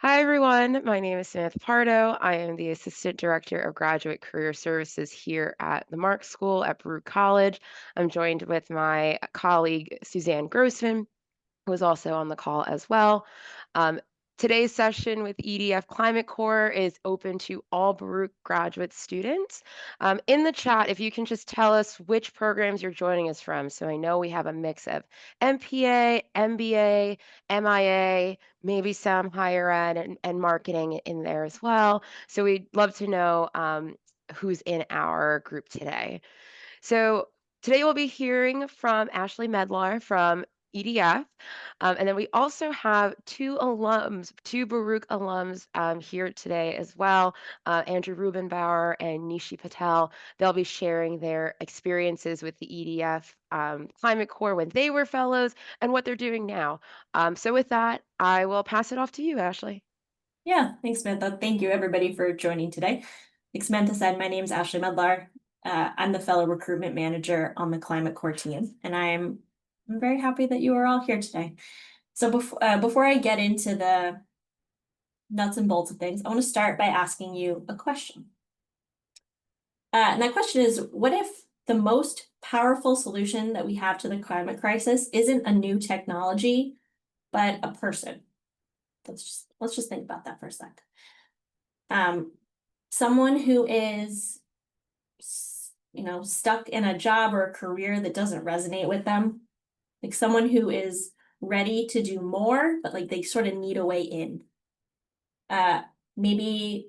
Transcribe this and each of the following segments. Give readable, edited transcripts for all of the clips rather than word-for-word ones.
Hi, everyone. My name is Samantha Pardo. I am the Assistant Director of Graduate Career Services here at the Mark School at Baruch College. I'm joined with my colleague, Suzanne Grossman, who is also on the call as well. Um, Today's session with EDF Climate Corps is open to all Baruch graduate students. In the chat, if you can just tell us which programs you're joining us from. So I know we have a mix of MPA, MBA, MIA, maybe some higher ed and marketing in there as well. So we'd love to know who's in our group today. So today we'll be hearing from Ashley Medlar from EDF. And then we also have two Baruch alums here today as well, Andrew Rubenbauer and Nishi Patel. They'll be sharing their experiences with the EDF Climate Corps when they were fellows and what they're doing now. So with that, I will pass it off to you, Ashley. Yeah, thanks, Samantha. Thank you, everybody, for joining today. Like Samantha said, my name is Ashley Medlar. I'm the fellow recruitment manager on the Climate Corps team, and I'm very happy that you are all here today. So before I get into the nuts and bolts of things, I want to start by asking you a question. And that question is, what if the most powerful solution that we have to the climate crisis isn't a new technology, but a person? Let's just think about that for a sec. Someone who is, stuck in a job or a career that doesn't resonate with them, like someone who is ready to do more, but like they sort of need a way in. Maybe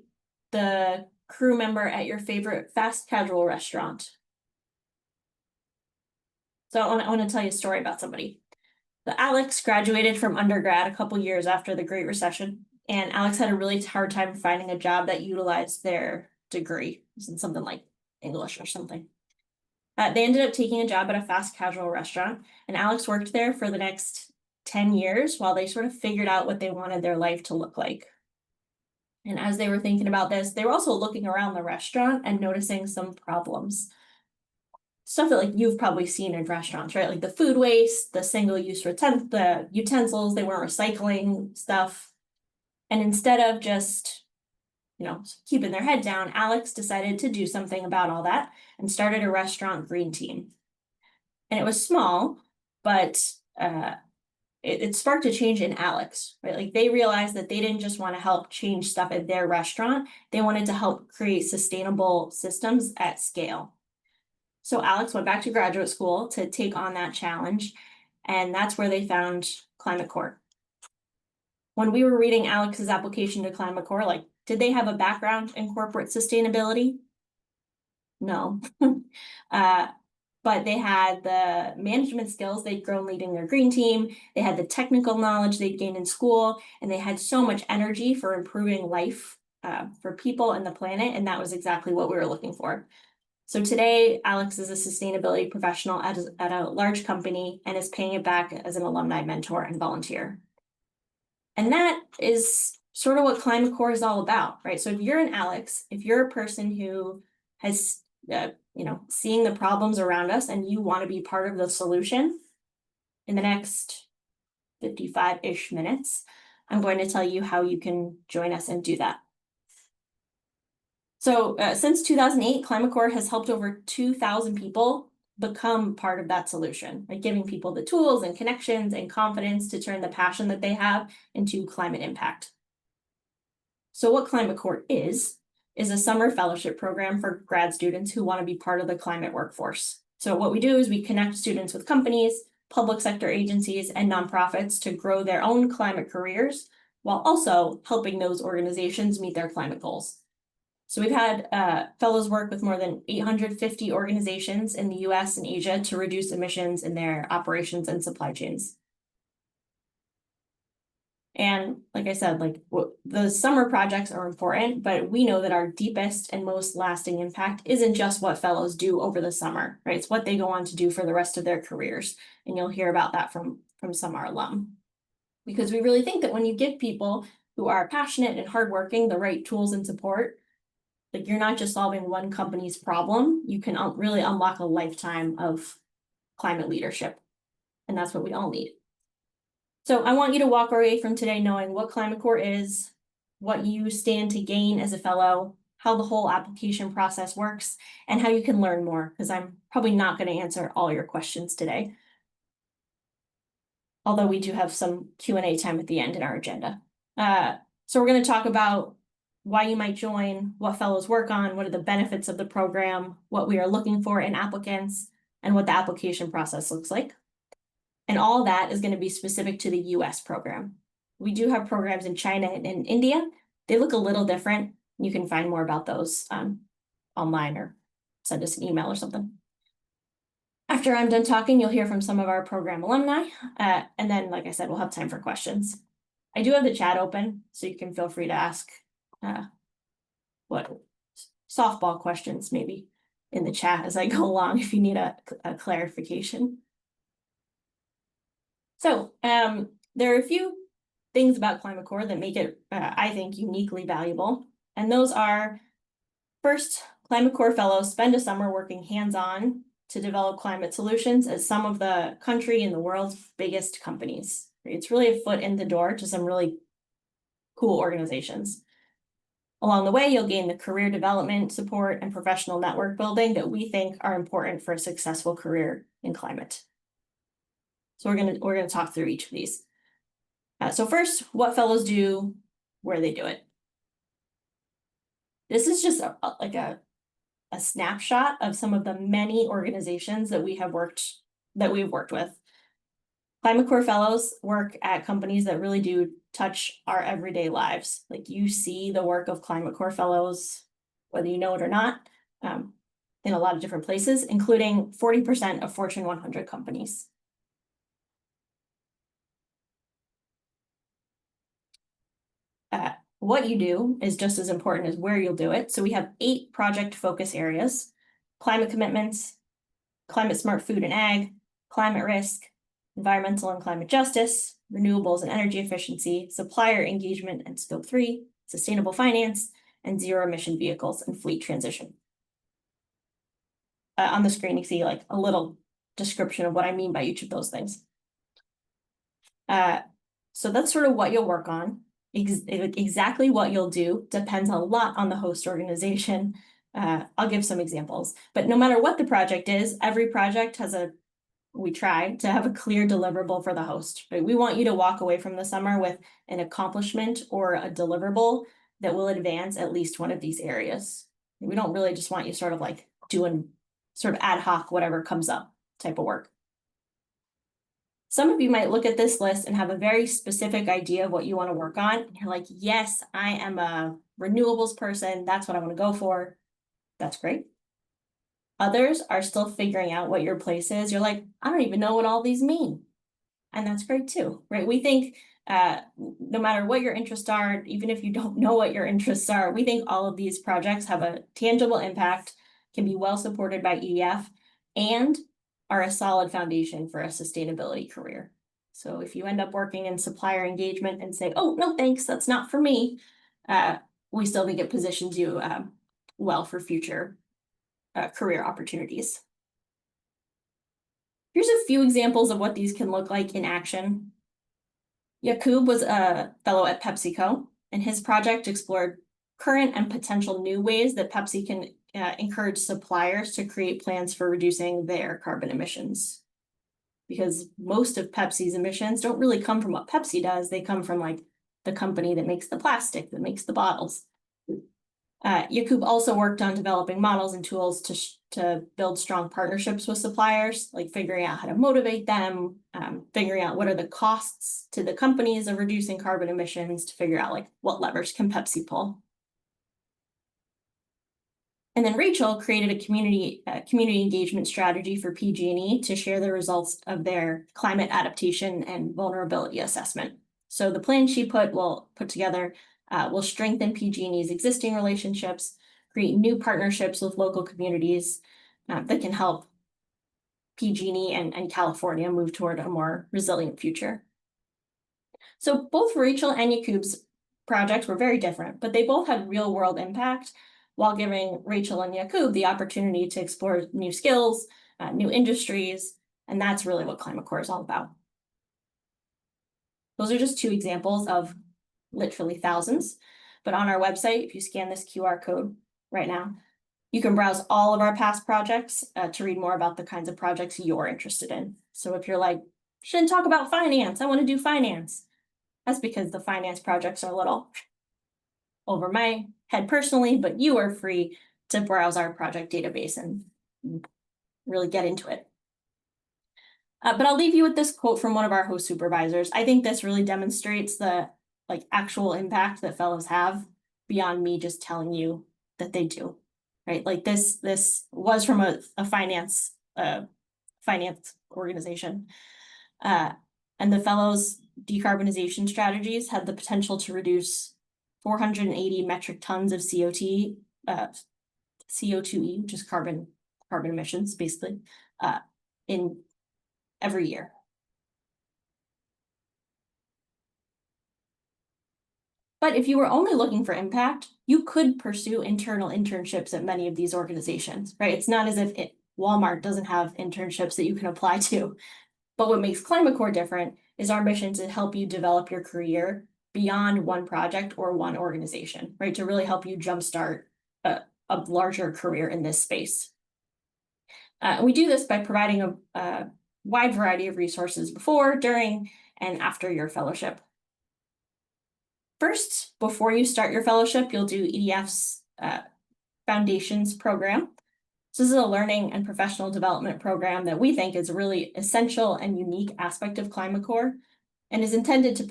the crew member at your favorite fast casual restaurant. So I want to tell you a story about somebody. The Alex graduated from undergrad a couple years after the Great Recession, and Alex had a really hard time finding a job that utilized their degree. It was in something like English or something. They ended up taking a job at a fast casual restaurant, and Alex worked there for the next 10 years while they sort of figured out what they wanted their life to look like. And as they were thinking about this, they were also looking around the restaurant and noticing some problems. Stuff that like you've probably seen in restaurants, right? Like the food waste, the single-use the utensils, they weren't recycling stuff. And instead of just, keeping their head down, Alex decided to do something about all that and started a restaurant green team. And it was small, but it sparked a change in Alex, right? Like they realized that they didn't just want to help change stuff at their restaurant, they wanted to help create sustainable systems at scale. So Alex went back to graduate school to take on that challenge, and that's where they found Climate Corps. When we were reading Alex's application to Climate Corps, like, did they have a background in corporate sustainability? No. But they had the management skills they'd grown leading their green team, they had the technical knowledge they'd gained in school, and they had so much energy for improving life for people and the planet, and that was exactly what we were looking for. So today, Alex is a sustainability professional at a large company and is paying it back as an alumni mentor and volunteer. And that is sort of what Climate Corps is all about, right? So if you're an Alex, if you're a person who has seeing the problems around us and you want to be part of the solution, in the next 55-ish minutes, I'm going to tell you how you can join us and do that. So since 2008, Climate Corps has helped over 2,000 people become part of that solution, like giving people the tools and connections and confidence to turn the passion that they have into climate impact. So what Climate Corps is a summer fellowship program for grad students who want to be part of the climate workforce. So what we do is we connect students with companies, public sector agencies, and nonprofits to grow their own climate careers while also helping those organizations meet their climate goals. So we've had fellows work with more than 850 organizations in the US and Asia to reduce emissions in their operations and supply chains. And like I said, the summer projects are important, but we know that our deepest and most lasting impact isn't just what fellows do over the summer, right? It's what they go on to do for the rest of their careers. And you'll hear about that from some of our alum. Because we really think that when you give people who are passionate and hardworking the right tools and support, like you're not just solving one company's problem, you can really unlock a lifetime of climate leadership. And that's what we all need. So I want you to walk away from today knowing what Climate Corps is, what you stand to gain as a fellow, how the whole application process works, and how you can learn more, because I'm probably not going to answer all your questions today. Although we do have some Q&A time at the end in our agenda. So we're going to talk about why you might join, what fellows work on, what are the benefits of the program, what we are looking for in applicants, and what the application process looks like. And all that is going to be specific to the US program. We do have programs in China and in India. They look a little different. You can find more about those online or send us an email or something. After I'm done talking, you'll hear from some of our program alumni. And then, like I said, we'll have time for questions. I do have the chat open, so you can feel free to ask what softball questions maybe in the chat as I go along if you need a clarification. So there are a few things about Climate Corps that make it, I think, uniquely valuable. And those are, first, Climate Corps fellows spend a summer working hands-on to develop climate solutions at some of the country and the world's biggest companies. It's really a foot in the door to some really cool organizations. Along the way, you'll gain the career development, support, and professional network building that we think are important for a successful career in climate. So we're gonna talk through each of these. So first, what fellows do, where they do it. This is just like a snapshot of some of the many organizations that we've worked with. Climate Corps fellows work at companies that really do touch our everyday lives. Like, you see the work of Climate Corps fellows, whether you know it or not, in a lot of different places, including 40% of Fortune 100 companies. What you do is just as important as where you'll do it. So we have 8 project focus areas: climate commitments, climate smart food and ag, climate risk, environmental and climate justice, renewables and energy efficiency, supplier engagement and scope 3, sustainable finance, and zero emission vehicles and fleet transition. On the screen, you see like a little description of what I mean by each of those things. So that's sort of what you'll work on. Exactly what you'll do depends a lot on the host organization. I'll give some examples, but no matter what the project is, every project has we try to have a clear deliverable for the host. Right? We want you to walk away from the summer with an accomplishment or a deliverable that will advance at least one of these areas. We don't really just want you sort of like doing sort of ad hoc, whatever comes up type of work. Some of you might look at this list and have a very specific idea of what you want to work on. And you're like, yes, I am a renewables person. That's what I want to go for. That's great. Others are still figuring out what your place is. You're like, I don't even know what all these mean. And that's great too, right? We think no matter what your interests are, even if you don't know what your interests are, we think all of these projects have a tangible impact, can be well supported by EDF, and are a solid foundation for a sustainability career. So if you end up working in supplier engagement and say, oh, no, thanks, that's not for me, we still think it positions you well for future career opportunities. Here's a few examples of what these can look like in action. Yakub was a fellow at PepsiCo, and his project explored current and potential new ways that Pepsi can encourage suppliers to create plans for reducing their carbon emissions. Because most of Pepsi's emissions don't really come from what Pepsi does, they come from like the company that makes the plastic, that makes the bottles. Yakub also worked on developing models and tools to build strong partnerships with suppliers, like figuring out how to motivate them, figuring out what are the costs to the companies of reducing carbon emissions, to figure out like what levers can Pepsi pull. And then Rachel created a community engagement strategy for PG&E to share the results of their climate adaptation and vulnerability assessment. So the plan she put together will strengthen PG&E's existing relationships, create new partnerships with local communities that can help PG&E and California move toward a more resilient future. So both Rachel and Yakub's projects were very different, but they both had real world impact, while giving Rachel and Yakub the opportunity to explore new skills, new industries, and that's really what Climate Corps is all about. Those are just 2 examples of literally thousands. but on our website, if you scan this QR code right now, you can browse all of our past projects to read more about the kinds of projects you're interested in. So if you're like, shouldn't talk about finance, I want to do finance. That's because the finance projects are a little over my head personally, but you are free to browse our project database and really get into it. But I'll leave you with this quote from one of our host supervisors. I think this really demonstrates the actual impact that fellows have beyond me just telling you that they do, right? Like this was from a finance organization. And the fellows' decarbonization strategies had the potential to reduce 480 metric tons of CO2e, which is carbon emissions, basically, in every year. But if you were only looking for impact, you could pursue internal internships at many of these organizations, right? It's not as if Walmart doesn't have internships that you can apply to. But what makes Climate Corps different is our mission to help you develop your career beyond one project or one organization, right? To really help you jumpstart a larger career in this space. We do this by providing a wide variety of resources before, during, and after your fellowship. First, before you start your fellowship, you'll do EDF's Foundations program. So this is a learning and professional development program that we think is a really essential and unique aspect of Climate Corps and is intended to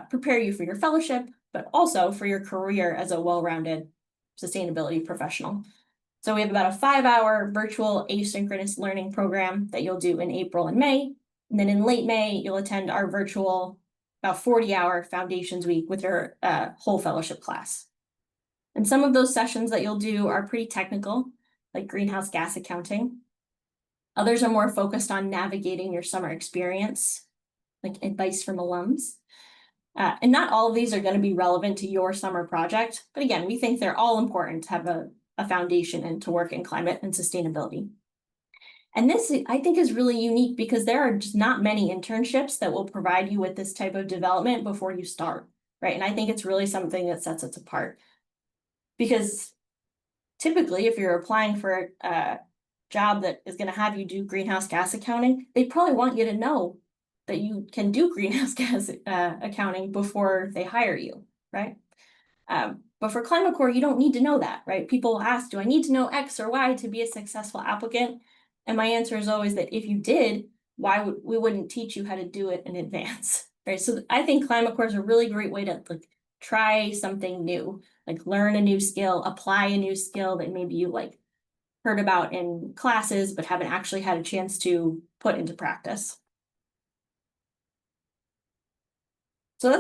prepare you for your fellowship, but also for your career as a well-rounded sustainability professional. So we have about a 5-hour virtual asynchronous learning program that you'll do in April and May. And then in late May, you'll attend our virtual about 40-hour Foundations Week with your whole fellowship class. And some of those sessions that you'll do are pretty technical, like greenhouse gas accounting. Others are more focused on navigating your summer experience, like advice from alums. And not all of these are going to be relevant to your summer project, but again, we think they're all important to have a foundation and to work in climate and sustainability. And this, I think, is really unique because there are just not many internships that will provide you with this type of development before you start, right? And I think it's really something that sets us apart. Because typically, if you're applying for a job that is going to have you do greenhouse gas accounting, they probably want you to know that you can do greenhouse gas accounting before they hire you, right? But for Climate Corps, you don't need to know that, right? People ask, do I need to know X or Y to be a successful applicant? And my answer is always that if you did, we wouldn't teach you how to do it in advance, right? So I think Climate Corps is a really great way to try something new, learn a new skill, apply a new skill that maybe you heard about in classes, but haven't actually had a chance to put into practice. So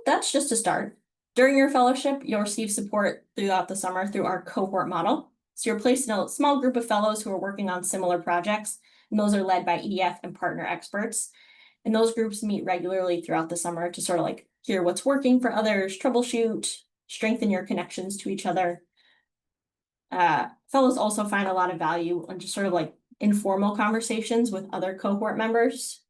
that's just a start. During your fellowship, you'll receive support throughout the summer through our cohort model. So you're placed in a small group of fellows who are working on similar projects, and those are led by EDF and partner experts. And those groups meet regularly throughout the summer to sort of hear what's working for others, troubleshoot, strengthen your connections to each other. Fellows also find a lot of value in just sort of informal conversations with other cohort members.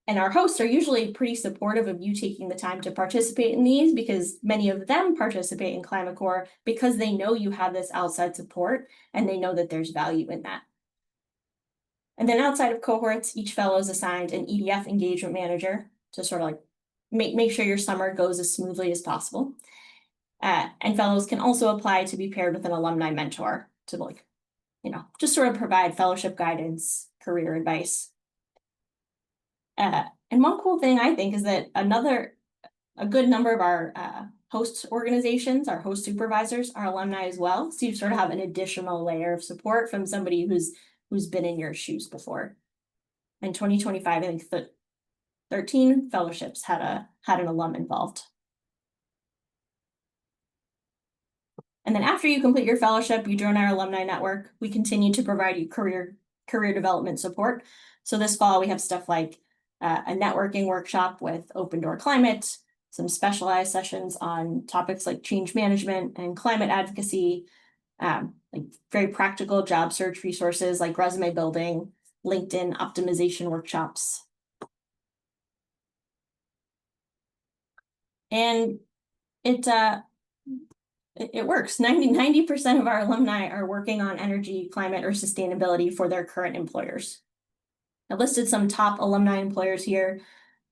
And our hosts are usually pretty supportive of you taking the time to participate in these because many of them participate in Climate Corps because they know you have this outside support and they know that there's value in that. And then outside of cohorts, each fellow is assigned an EDF engagement manager to sort of make sure your summer goes as smoothly as possible. And fellows can also apply to be paired with an alumni mentor to just sort of provide fellowship guidance, career advice. And one cool thing I think is that a good number of our host organizations, our host supervisors, are alumni as well. So you sort of have an additional layer of support from somebody who's been in your shoes before. In 2025, I think 13 fellowships had an alum involved. And then after you complete your fellowship, you join our alumni network. We continue to provide you career development support. So this fall, we have stuff like a networking workshop with Open Door Climate, some specialized sessions on topics like change management and climate advocacy, very practical job search resources like resume building, LinkedIn optimization workshops. And it works. 90% of our alumni are working on energy, climate, or sustainability for their current employers. I listed some top alumni employers here,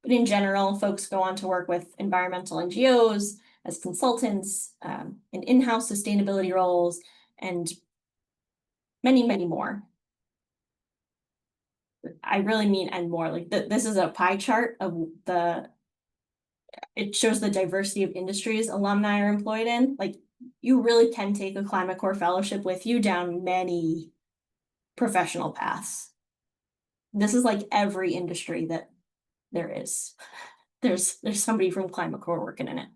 but in general, folks go on to work with environmental NGOs as consultants, in in-house sustainability roles, and many, many more. I really mean and more. Like this is a pie chart of it shows the diversity of industries alumni are employed in. Like you really can take a Climate Corps fellowship with you down many professional paths. This is like every industry that there is. There's somebody from Climate Corps working in it.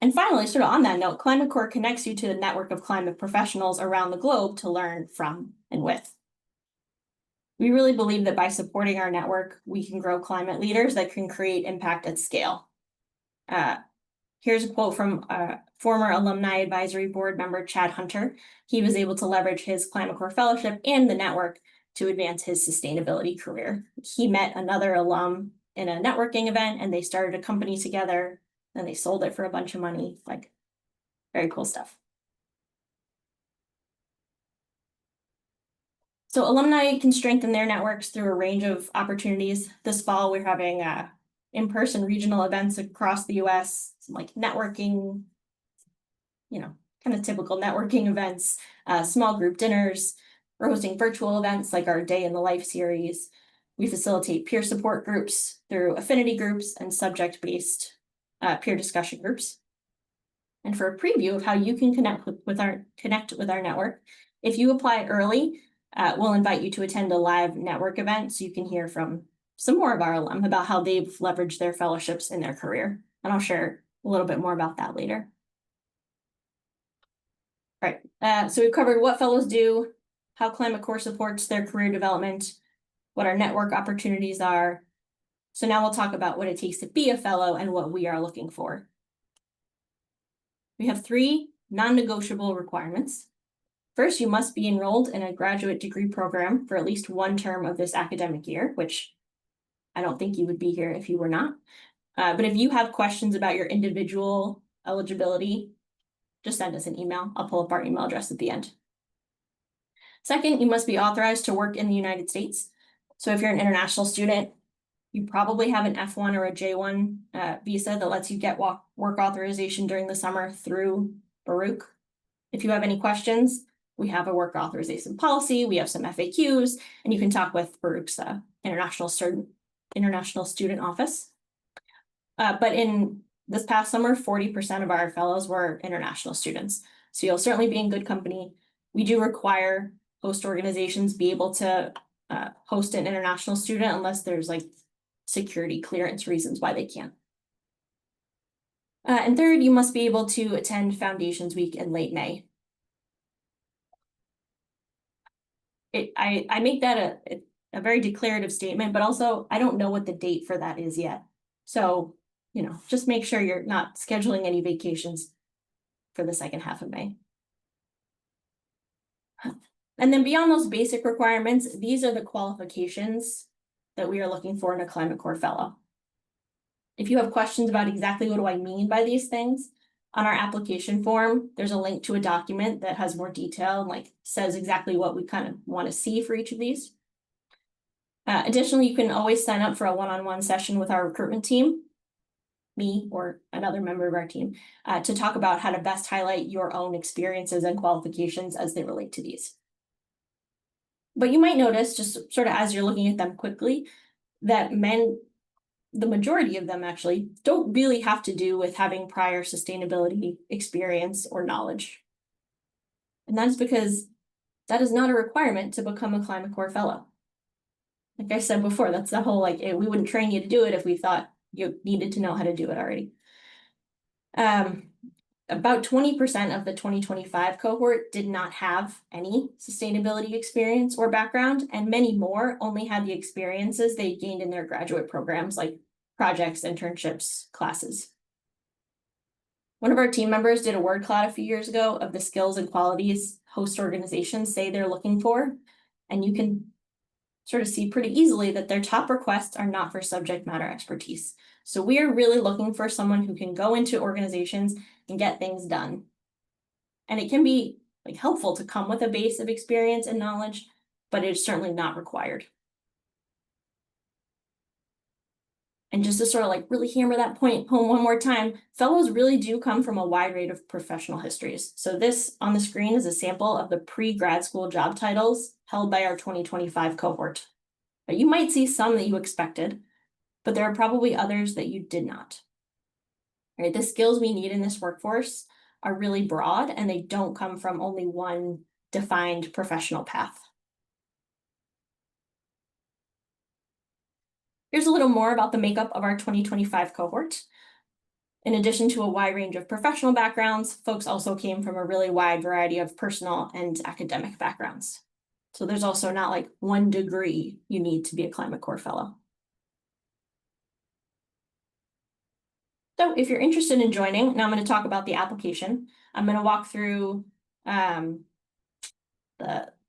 And finally, sort of on that note, Climate Corps connects you to a network of climate professionals around the globe to learn from and with. We really believe that by supporting our network, we can grow climate leaders that can create impact at scale. Here's a quote from former Alumni Advisory Board member Chad Hunter. He was able to leverage his Climate Corps fellowship and the network to advance his sustainability career. He met another alum in a networking event and they started a company together. Then they sold it for a bunch of money. Like, very cool stuff. So alumni can strengthen their networks through a range of opportunities. This fall, we're having in-person regional events across the US, some like networking, kind of typical networking events, small group dinners. We're hosting virtual events like our Day in the Life series. We facilitate peer support groups through affinity groups and subject-based peer discussion groups. And for a preview of how you can connect with our network, if you apply early, we'll invite you to attend a live network event so you can hear from some more of our alum about how they've leveraged their fellowships in their career. And I'll share a little bit more about that later. All right, so we've covered what fellows do, how Climate Corps supports their career development, what our network opportunities are. So now we'll talk about what it takes to be a fellow and what we are looking for. We have 3 non-negotiable requirements. First, you must be enrolled in a graduate degree program for at least 1 term of this academic year, which I don't think you would be here if you were not. But if you have questions about your individual eligibility, just send us an email. I'll pull up our email address at the end. Second, you must be authorized to work in the United States. So if you're an international student, you probably have an F1 or a J1 visa that lets you get work authorization during the summer through Baruch. If you have any questions, we have a work authorization policy, we have some FAQs, and you can talk with Baruch's international student office. But in this past summer, 40% of our fellows were international students. So you'll certainly be in good company. We do require host organizations be able to host an international student unless there's like security clearance reasons why they can't. And third, you must be able to attend Foundations Week in late May. I make that a very declarative statement, but also I don't know what the date for that is yet. So, just make sure you're not scheduling any vacations for the second half of May. And then beyond those basic requirements, these are the qualifications that we are looking for in a Climate Corps fellow. If you have questions about exactly what do I mean by these things, on our application form, there's a link to a document that has more detail and says exactly what we kind of want to see for each of these. Additionally, you can always sign up for a one-on-one session with our recruitment team, me or another member of our team, to talk about how to best highlight your own experiences and qualifications as they relate to these. But you might notice, just sort of as you're looking at them quickly, that the majority of them actually don't really have to do with having prior sustainability experience or knowledge. And that's because that is not a requirement to become a Climate Corps fellow. Like I said before, that's the whole we wouldn't train you to do it if we thought you needed to know how to do it already. About 20% of the 2025 cohort did not have any sustainability experience or background, and many more only had the experiences they gained in their graduate programs like projects, internships, classes. One of our team members did a word cloud a few years ago of the skills and qualities host organizations say they're looking for, and you can sort of see pretty easily that their top requests are not for subject matter expertise. So we are really looking for someone who can go into organizations and get things done. And it can be like helpful to come with a base of experience and knowledge, but it's certainly not required. And just to sort of like really hammer that point home one more time, fellows really do come from a wide range of professional histories. So this on the screen is a sample of the pre-grad school job titles held by our 2025 cohort. You might see some that you expected, but there are probably others that you did not. All right, the skills we need in this workforce are really broad, and they don't come from only one defined professional path. Here's a little more about the makeup of our 2025 cohort. In addition to a wide range of professional backgrounds, folks also came from a really wide variety of personal and academic backgrounds. So there's also not like one degree you need to be a Climate Corps fellow. So if you're interested in joining, now I'm going to talk about the application. I'm going to walk through the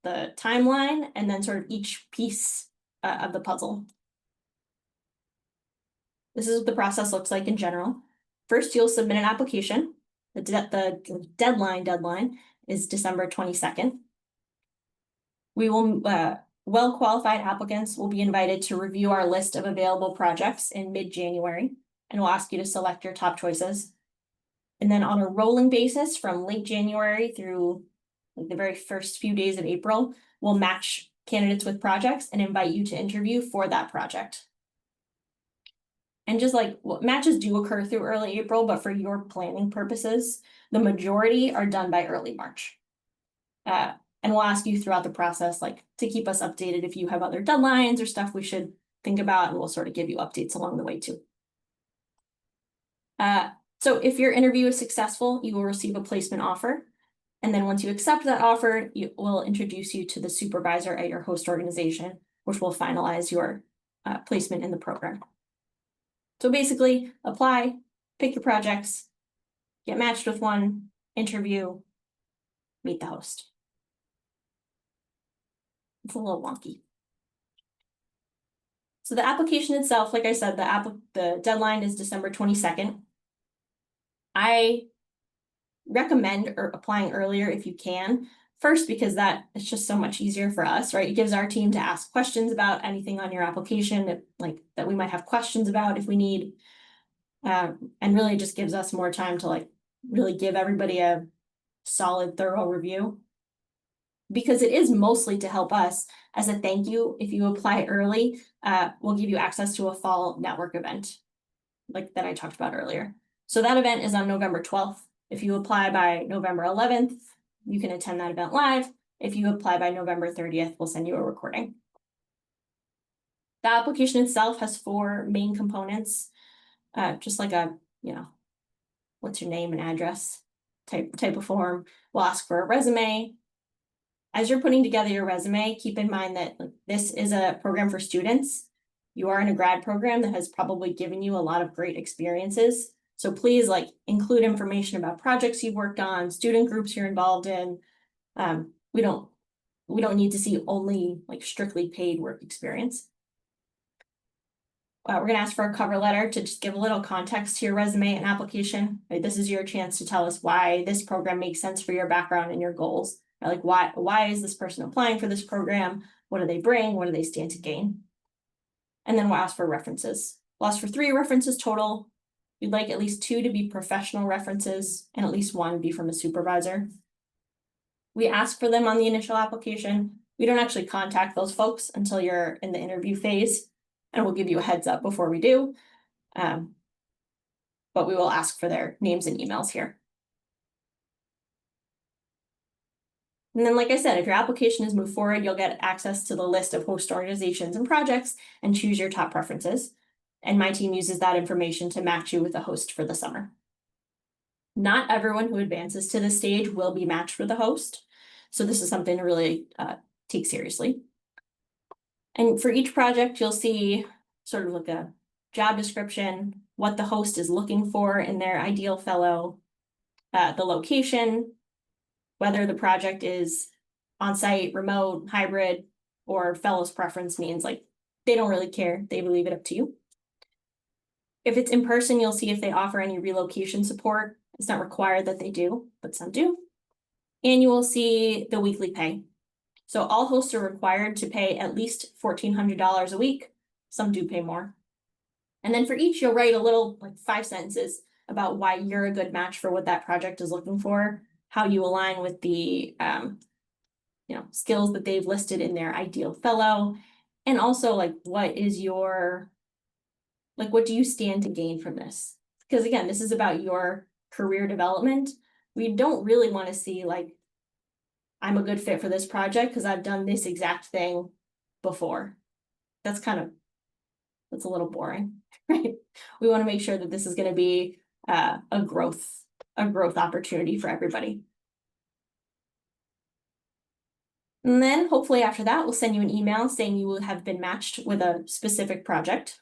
timeline and then sort of each piece of the puzzle. This is what the process looks like in general. First, you'll submit an application. The deadline is December 22nd. We will, well-qualified applicants will be invited to review our list of available projects in mid-January, and we'll ask you to select your top choices. And then on a rolling basis from late January through like the very first few days of April, we'll match candidates with projects and invite you to interview for that project. And just like matches do occur through early April, but for your planning purposes, the majority are done by early March. And we'll ask you throughout the process, like to keep us updated if you have other deadlines or stuff we should think about, and we'll sort of give you updates along the way too. So if your interview is successful, you will receive a placement offer. And then once you accept that offer, we'll introduce you to the supervisor at your host organization, which will finalize your placement in the program. So basically, apply, pick your projects, get matched with one, interview, meet the host. It's a little wonky. So the application itself, like I said, the deadline is December 22nd. I recommend applying earlier if you can. First, because it's just so much easier for us, right? It gives our team to ask questions about anything on your application that we might have questions about if we need. And really just gives us more time to really give everybody a solid, thorough review. Because it is mostly to help us as a thank you. If you apply early, we'll give you access to a fall network event like that I talked about earlier. So that event is on November 12th. If you apply by November 11th, you can attend that event live. If you apply by November 30th, we'll send you a recording. The application itself has 4 main components, just like a, what's your name and address type of form. We'll ask for a resume. As you're putting together your resume, keep in mind that this is a program for students. You are in a grad program that has probably given you a lot of great experiences. So please include information about projects you've worked on, student groups you're involved in. We don't need to see only strictly paid work experience. We're going to ask for a cover letter to just give a little context to your resume and application. Right? This is your chance to tell us why this program makes sense for your background and your goals. Right? Why is this person applying for this program? What do they bring? What do they stand to gain? And then we'll ask for references. We'll ask for 3 references total. We'd like at least 2 to be professional references and at least 1 be from a supervisor. We ask for them on the initial application. We don't actually contact those folks until you're in the interview phase, and we'll give you a heads up before we do. But we will ask for their names and emails here. And then, like I said, if your application is moved forward, you'll get access to the list of host organizations and projects and choose your top preferences. And my team uses that information to match you with a host for the summer. Not everyone who advances to this stage will be matched with a host. So this is something to really take seriously. And for each project, you'll see sort of a job description, what the host is looking for in their ideal fellow, the location, whether the project is on-site, remote, hybrid, or fellow's preference means like they don't really care. They will leave it up to you. If it's in person, you'll see if they offer any relocation support. It's not required that they do, but some do. And you will see the weekly pay. So all hosts are required to pay at least $1,400 a week. Some do pay more. And then for each, you'll write a little, like 5 sentences about why you're a good match for what that project is looking for, how you align with the skills that they've listed in their ideal fellow, and also like what do you stand to gain from this? Because again, this is about your career development. We don't really want to see like, I'm a good fit for this project because I've done this exact thing before. That's a little boring, right? We want to make sure that this is going to be a growth opportunity for everybody. And then hopefully after that, we'll send you an email saying you will have been matched with a specific project.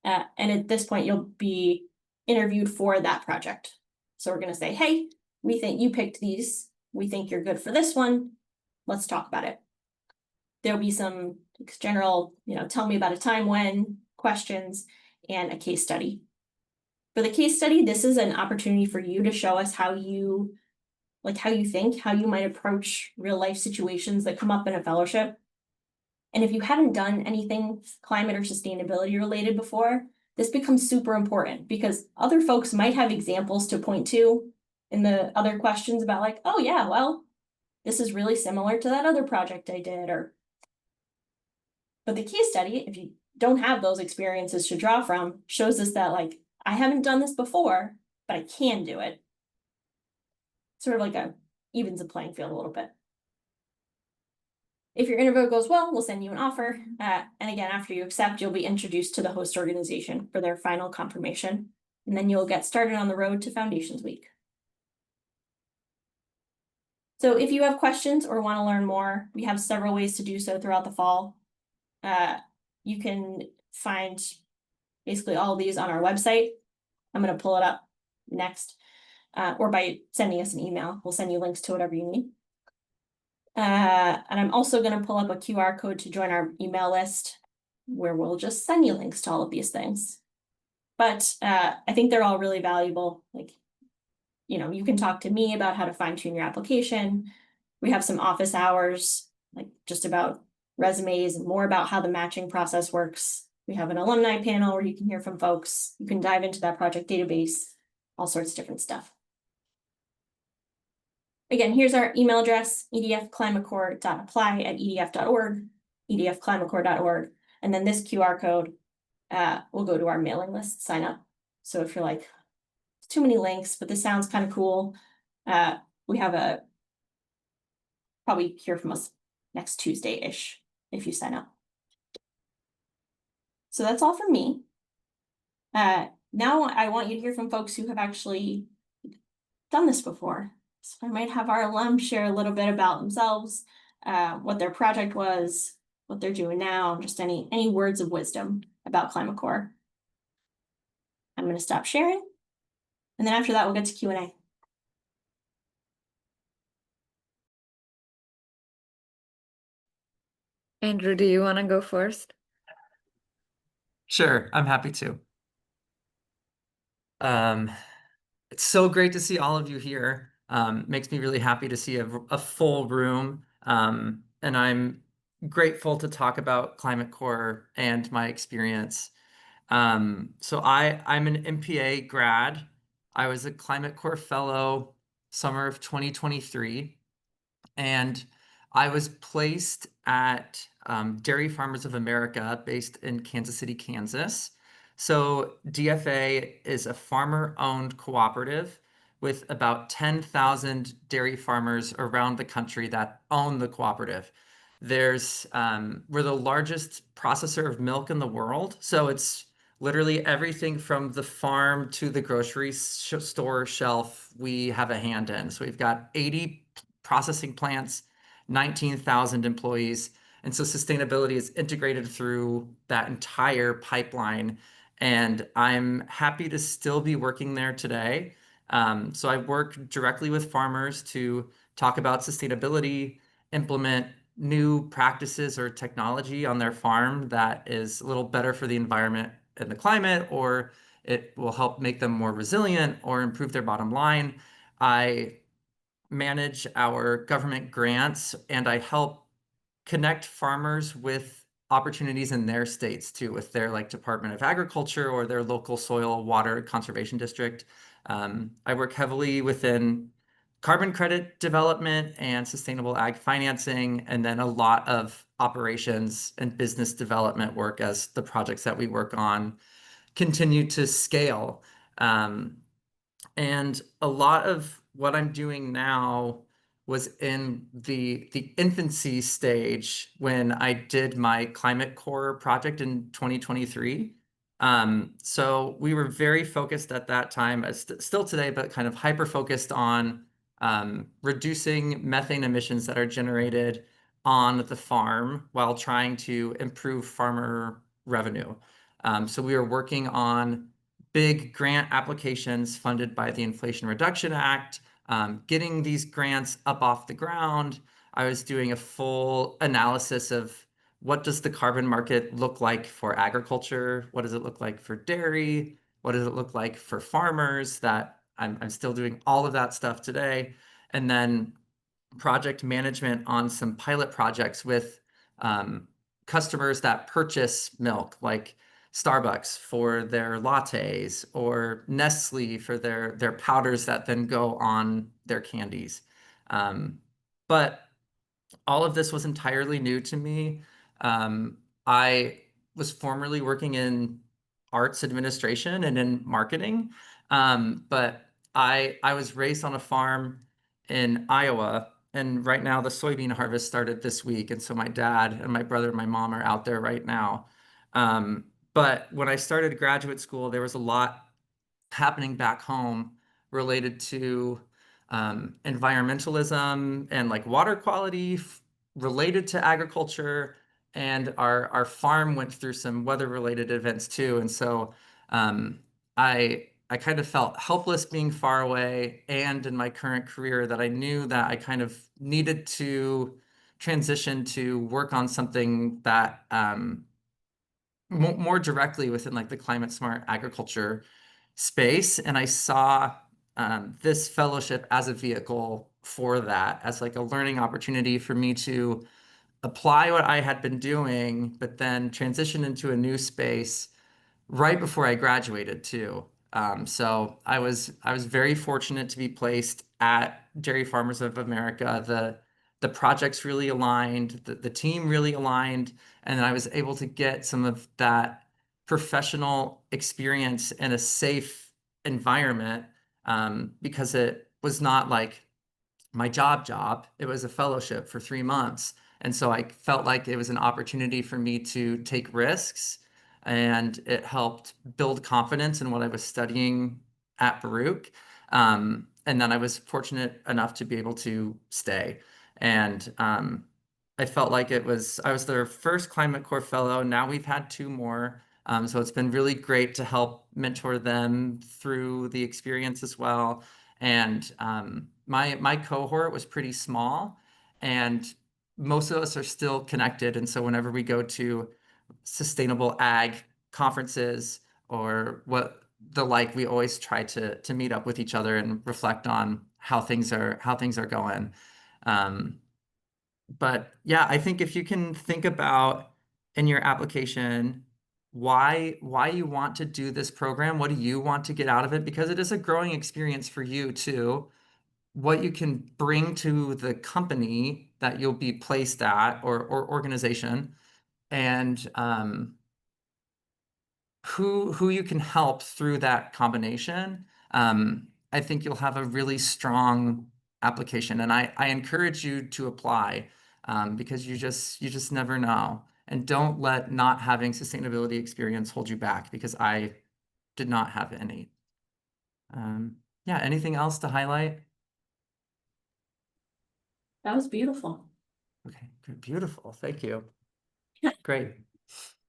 And at this point, you'll be interviewed for that project. So we're going to say, hey, we think you picked these. We think you're good for this one. Let's talk about it. There'll be some general, tell me about a time when questions and a case study. For the case study, this is an opportunity for you to show us how you think, how you might approach real life situations that come up in a fellowship. And if you haven't done anything climate or sustainability related before, this becomes super important because other folks might have examples to point to in the other questions about like, oh yeah, well, this is really similar to that other project I did. But the case study, if you don't have those experiences to draw from, shows us that like, I haven't done this before, but I can do it. Sort of like evens the playing field a little bit. If your interview goes well, we'll send you an offer. And again, after you accept, you'll be introduced to the host organization for their final confirmation. And then you'll get started on the road to Foundations Week. So if you have questions or want to learn more, we have several ways to do so throughout the fall. You can find basically all of these on our website. I'm going to pull it up next, or by sending us an email. We'll send you links to whatever you need. And I'm also going to pull up a QR code to join our email list where we'll just send you links to all of these things. But I think they're all really valuable. Like, you can talk to me about how to fine tune your application. We have some office hours, like just about resumes and more about how the matching process works. We have an alumni panel where you can hear from folks. You can dive into that project database, all sorts of different stuff. Again, here's our email address, edfclimatecorps.apply@edf.org, edfclimatecorps.org. And then this QR code will go to our mailing list, sign up. So if you're like, it's too many links, but this sounds kind of cool, we have probably hear from us next Tuesday-ish if you sign up. So that's all from me. Now I want you to hear from folks who have actually done this before. So I might have our alums share a little bit about themselves, what their project was, what they're doing now, just any words of wisdom about Climate Corps. I'm going to stop sharing. And then after that, we'll get to Q&A. Andrew, do you want to go first? Sure, I'm happy to. It's so great to see all of you here. Makes me really happy to see a full room. And I'm grateful to talk about Climate Corps and my experience. So I'm an MPA grad. I was a Climate Corps fellow summer of 2023. And I was placed at Dairy Farmers of America based in Kansas City, Kansas. So DFA is a farmer-owned cooperative with about 10,000 dairy farmers around the country that own the cooperative. We're the largest processor of milk in the world. So it's literally everything from the farm to the grocery store shelf we have a hand in. So we've got 80 processing plants, 19,000 employees. And so sustainability is integrated through that entire pipeline. And I'm happy to still be working there today. So I work directly with farmers to talk about sustainability, implement new practices or technology on their farm that is a little better for the environment and the climate, or it will help make them more resilient or improve their bottom line. I manage our government grants, and I help connect farmers with opportunities in their states too, with their like Department of Agriculture or their local soil water conservation district. I work heavily within carbon credit development and sustainable ag financing, and then a lot of operations and business development work as the projects that we work on continue to scale. And a lot of what I'm doing now was in the infancy stage when I did my Climate Core project in 2023. So we were very focused at that time, as still today, but kind of hyper focused on reducing methane emissions that are generated on the farm while trying to improve farmer revenue. So we were working on big grant applications funded by the Inflation Reduction Act, getting these grants up off the ground. I was doing a full analysis of what does the carbon market look like for agriculture? What does it look like for dairy? What does it look like for farmers? That I'm still doing all of that stuff today. And then project management on some pilot projects with customers that purchase milk, like Starbucks for their lattes or Nestle for their powders that then go on their candies. But all of this was entirely new to me. I was formerly working in arts administration and in marketing, but I was raised on a farm in Iowa, and right now the soybean harvest started this week, and so my dad and my brother and my mom are out there right now. But when I started graduate school, there was a lot happening back home related to environmentalism and like water quality related to agriculture. And our farm went through some weather related events too. And so I kind of felt helpless being far away, and in my current career that I knew that I kind of needed to transition to work on something that more directly within like the climate smart agriculture space. And I saw this fellowship as a vehicle for that, as like a learning opportunity for me to apply what I had been doing, but then transition into a new space right before I graduated too. So I was very fortunate to be placed at Dairy Farmers of America. The projects really aligned, the team really aligned, and I was able to get some of that professional experience in a safe environment, because it was not like my job. It was a fellowship for 3 months. And so I felt like it was an opportunity for me to take risks, and it helped build confidence in what I was studying at Baruch. And then I was fortunate enough to be able to stay. And I felt like I was their first Climate Corps fellow. Now we've had two more. So it's been really great to help mentor them through the experience as well. And my cohort was pretty small, and most of us are still connected. And so whenever we go to sustainable ag conferences or what the like, we always try to meet up with each other and reflect on how things are going. But yeah, I think if you can think about in your application why you want to do this program, what do you want to get out of it? Because it is a growing experience for you too. What you can bring to the company that you'll be placed at, or organization, and who you can help through that combination. I think you'll have a really strong application, and I encourage you to apply, because you just never know. And don't let not having sustainability experience hold you back, because I did not have any. Yeah, anything else to highlight? That was beautiful. Okay, good, beautiful. Thank you. Yeah. Great.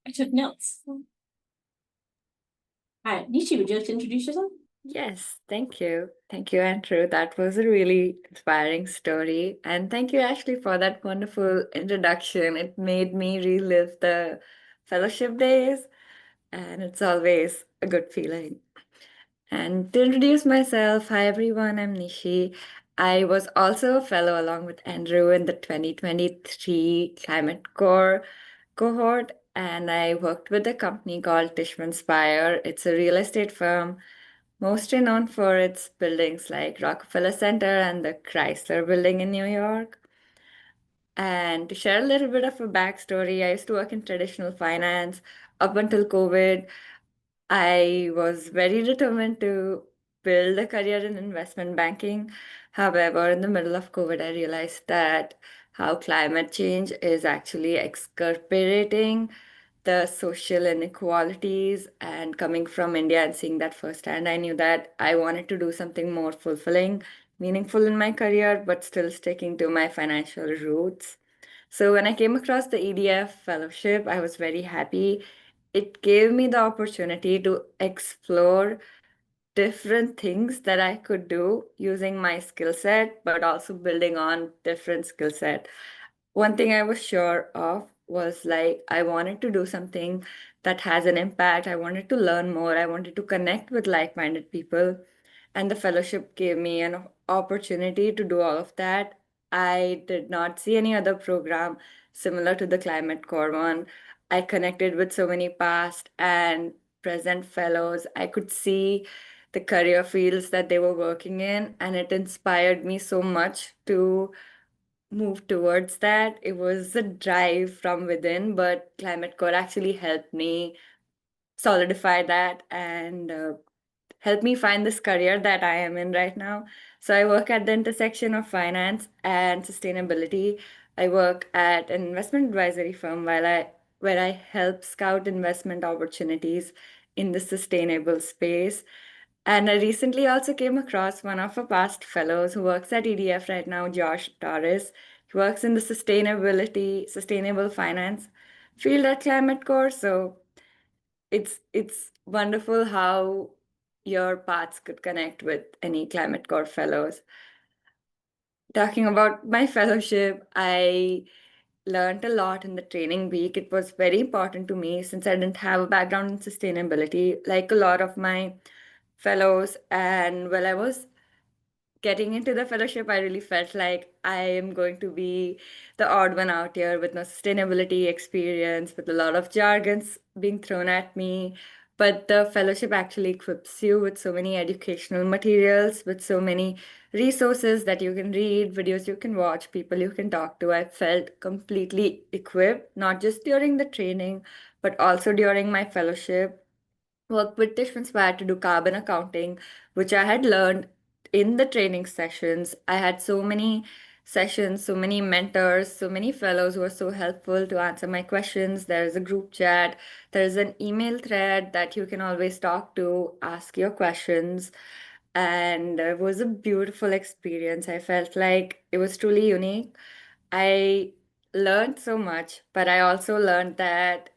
I took notes. Hi, Nishi, would you like to introduce yourself? Yes, thank you. Thank you, Andrew. That was a really inspiring story. And thank you, Ashley, for that wonderful introduction. It made me relive the fellowship days, and it's always a good feeling. And to introduce myself, hi everyone, I'm Nishi. I was also a fellow along with Andrew in the 2023 Climate Core cohort, and I worked with a company called Tishman Spire. It's a real estate firm mostly known for its buildings like Rockefeller Center and the Chrysler Building in New York. And to share a little bit of a backstory, I used to work in traditional finance up until COVID. I was very determined to build a career in investment banking. However, in the middle of COVID, I realized that how climate change is actually exacerbating the social inequalities. And coming from India and seeing that firsthand, I knew that I wanted to do something more fulfilling, meaningful in my career, but still sticking to my financial roots. So when I came across the EDF fellowship, I was very happy. It gave me the opportunity to explore different things that I could do using my skill set, but also building on different skill set. One thing I was sure of was like I wanted to do something that has an impact. I wanted to learn more. I wanted to connect with like-minded people. And the fellowship gave me an opportunity to do all of that. I did not see any other program similar to the Climate Core one. I connected with so many past and present fellows. I could see the career fields that they were working in, and it inspired me so much to move towards that. It was a drive from within, but Climate Core actually helped me solidify that and help me find this career that I am in right now. So I work at the intersection of finance and sustainability. I work at an investment advisory firm where I help scout investment opportunities in the sustainable space. And I recently also came across one of our past fellows who works at EDF right now, Josh Torres. He works in the sustainable finance field at Climate Core. So it's wonderful how your paths could connect with any Climate Core fellows. Talking about my fellowship, I learned a lot in the training week. It was very important to me since I didn't have a background in sustainability, like a lot of my fellows. And while I was getting into the fellowship, I really felt like I am going to be the odd one out here with no sustainability experience, with a lot of jargons being thrown at me. But the fellowship actually equips you with so many educational materials, with so many resources that you can read, videos you can watch, people you can talk to. I felt completely equipped, not just during the training, but also during my fellowship. Worked with Tish Inspired to do carbon accounting, which I had learned in the training sessions. I had so many sessions, so many mentors, so many fellows who were so helpful to answer my questions. There is a group chat, there is an email thread that you can always talk to, ask your questions. And it was a beautiful experience. I felt like it was truly unique. I learned so much, but I also learned that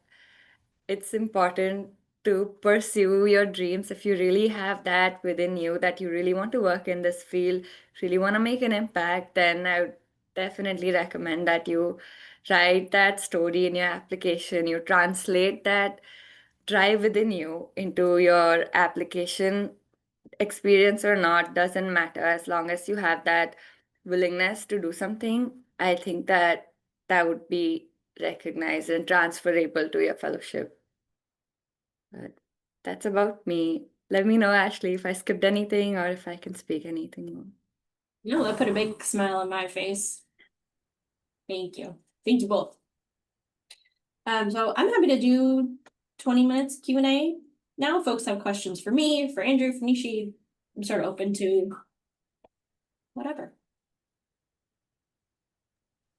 it's important to pursue your dreams if you really have that within you that you really want to work in this field, really want to make an impact, then I would definitely recommend that you write that story in your application, you translate that drive within you into your application. Experience or not doesn't matter as long as you have that willingness to do something. I think that that would be recognized and transferable to your fellowship. But that's about me. Let me know, Ashley, if I skipped anything or if I can speak anything more. No, that put a big smile on my face. Thank you. Thank you both. So I'm happy to do 20 minutes Q&A. Now, if folks have questions for me, for Andrew, for Nishi, I'm sort of open to whatever.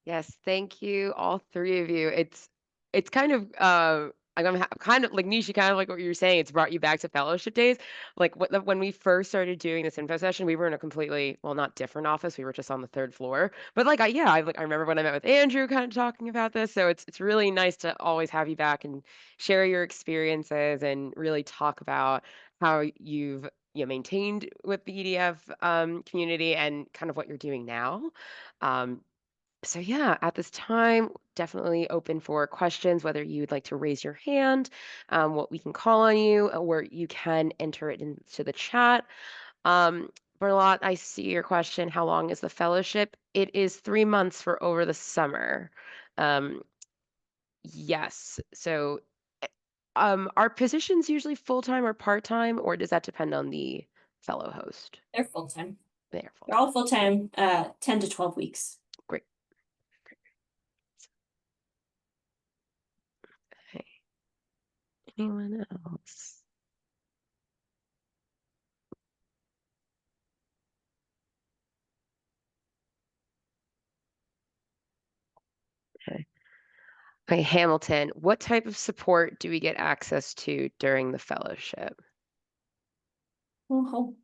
Yes, thank you, all three of you. It's kind of like kind of like Nishi, kind of like what you were saying. It's brought you back to fellowship days. Like when we first started doing this info session, we were in a completely, well, not different office. We were just on the third floor. But like I remember when I met with Andrew, kind of talking about this. So it's really nice to always have you back and share your experiences and really talk about how you've maintained with the EDF community and kind of what you're doing now. So yeah, at this time, definitely open for questions, whether you'd like to raise your hand, what we can call on you, or you can enter it into the chat. Berlat, I see your question. How long is the fellowship? It is 3 months for over the summer. Um, yes. So, are positions usually full-time or part-time, or does that depend on the fellow host? They're full-time. They're They're full-time. all full-time, 10 to 12 weeks. Great. Okay. Anyone else? Okay. Okay, Hamilton, what type of support do we get access to during the fellowship? A whole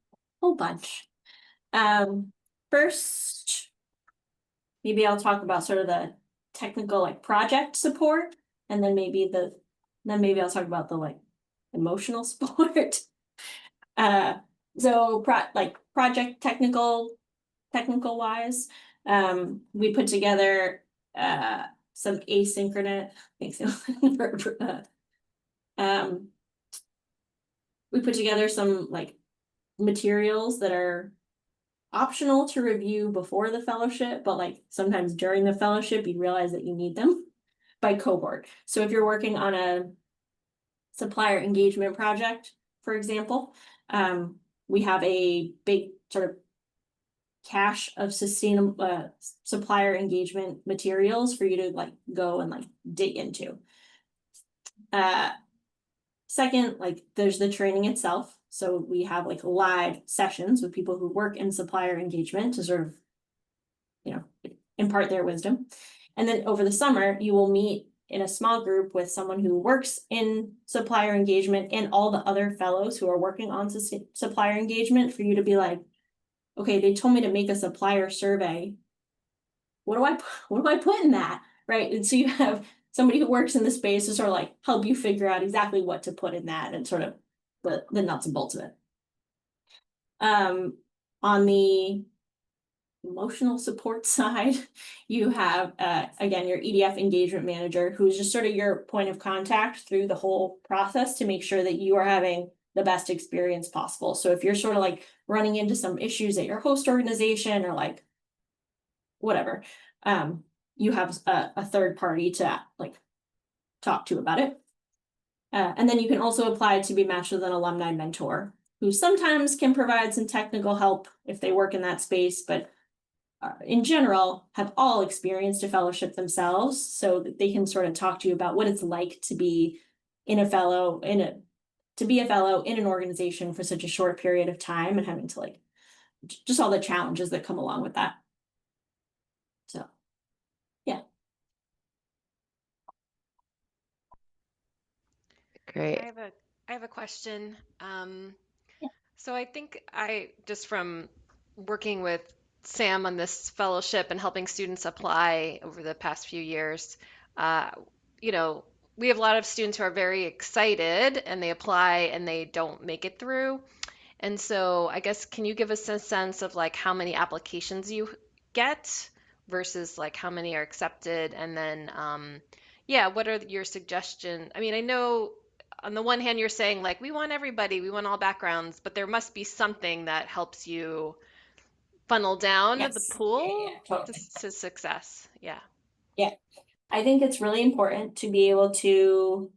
bunch. First, maybe I'll talk about sort of the technical like project support, and then maybe I'll talk about the like emotional support. So project technical wise, we put together some asynchronous we put together some like materials that are optional to review before the fellowship, but like sometimes during the fellowship you realize that you need them by cohort. So if you're working on a supplier engagement project, for example, we have a big sort of cache of sustainable supplier engagement materials for you to like go and like dig into. Second, like there's the training itself. So we have like live sessions with people who work in supplier engagement to sort of, you know, impart their wisdom. And then over the summer, you will meet in a small group with someone who works in supplier engagement and all the other fellows who are working on supplier engagement for you to be like, okay, they told me to make a supplier survey. What do I put in that? Right. And so you have somebody who works in the space to sort of like help you figure out exactly what to put in that and sort of the nuts and bolts of it. On the emotional support side, you have again your EDF engagement manager, who's just sort of your point of contact through the whole process to make sure that you are having the best experience possible. So if you're sort of like running into some issues at your host organization or like whatever, you have a third party to like talk to about it. And then you can also apply to be matched with an alumni mentor who sometimes can provide some technical help if they work in that space, but in general have all experienced a fellowship themselves, so that they can sort of talk to you about what it's like to be a fellow in an organization for such a short period of time and having to like just all the challenges that come along with that. So yeah. Great. I have a question. Yeah. So I think just from working with Sam on this fellowship and helping students apply over the past few years, you know, we have a lot of students who are very excited and they apply and they don't make it through. And so I guess, can you give us a sense of like how many applications you get versus like how many are accepted? And then, yeah, what are your suggestions? I mean, I know on the one hand you're saying like, we want everybody, we want all backgrounds, but there must be something that helps you funnel down the Yes. pool Yeah, totally. to success. Yeah. Yeah. I think it's really important to be able to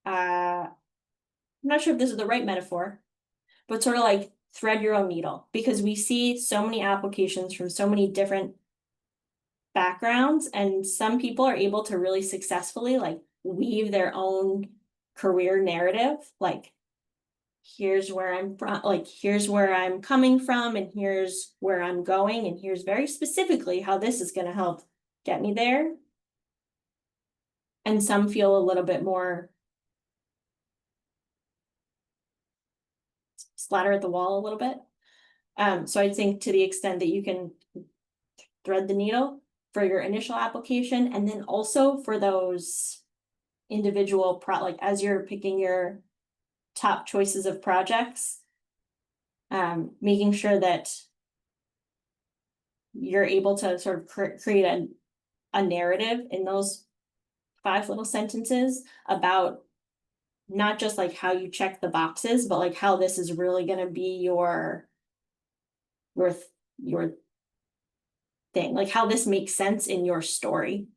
I'm not sure if this is the right metaphor, but sort of like thread your own needle, because we see so many applications from so many different backgrounds, and some people are able to really successfully like weave their own career narrative, like here's where I'm from, like here's where I'm coming from, and here's where I'm going, and here's very specifically how this is going to help get me there. And some feel a little bit more splatter at the wall a little bit. So I think to the extent that you can thread the needle for your initial application, and then also for those individual like as you're picking your top choices of projects. Making sure that you're able to sort of create a narrative in those 5 little sentences about not just like how you check the boxes, but like how this is really going to be your thing, like how this makes sense in your story,